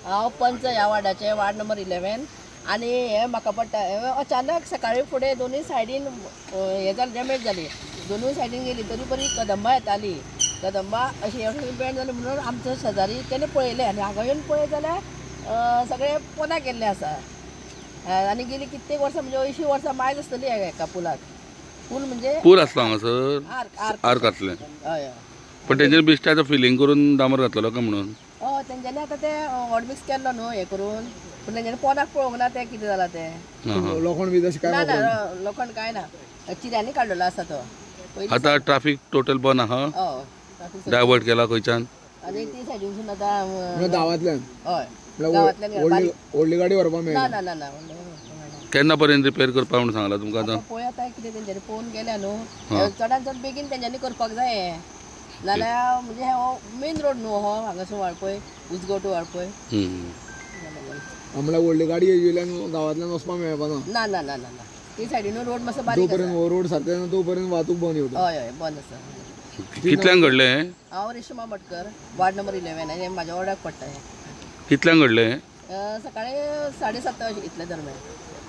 हांव पंच ह्या वार्डाचे वार्ड नंबर 11 आणि हे म्हाका पडटा अचानक सकाळी फुडें दोनूय सायडीन हे जालें डॅमेज जाली दोनूय सायडीन गेली तरी बरी कदंबा येताली कदंबा अशी बँड जाली म्हणून आमचो शेजारी तेणे पळयलें आनी हांगा येवन पळयत जाल्यार सगळे पोना केल्ले आसा आनी गेली कित्येक वर्सां म्हणजे 80 वर्सां मायज आसतली हेका पुलाक पूल म्हणजे पूल आसलो हांगासर आर्क आसलें हय पण तेजेर बिश्टाचो फिलिंग करून डांबर घातलो काय म्हणून तेंच्यांनी आतां ते हॉट मिक्स केल्लो न्हू हे करून पूण तेंच्यांनी पोनाक पळोवंक ना ते कितें जालां ते लोखंड बी तशें काय ना लोखंड काय ना चिऱ्यांनी काडलेलो आसा तो आतां ट्राफिक टोटल बंद आहा डायवर्ट केला खंयच्यान आनी ती सायडीनसून आतां गांवांतल्यान हय गांवांतल्यान व्हडली गाडी व्हरपाक मेळना ना ना ना केन्ना पर्यंत रिपेर करपा म्हणून सांगला तुमकां आतां पळय आतां कितें तेंच्यांनी पळोवन गेल्या न्हू चडांत चड बेगीन तेंच्यांनी करपाक जाय नाल्यार म्हणजे हो मेन रोड न्हू हो हांगासून वाळपय उजगांव टू वाळपय म्हणल्यार व्हडली गाडी येयल्यान गांवांतल्यान वचपाक मेळपाना ना ना ना ना ना ती सायडीन रोड मातसो बारीक जो पर्यंत रोड सारके ना तो पर्यंत वाहतूक बंद येवता हय हय बंद आसा कितल्यांक घडलें हें हांव रेश्मा मटकर वार्ड नंबर 11 आनी म्हाज्या वार्डाक पडटा हें कितल्यांक घडलें हें सकाळी 7:30 अशें इतले दरम्यान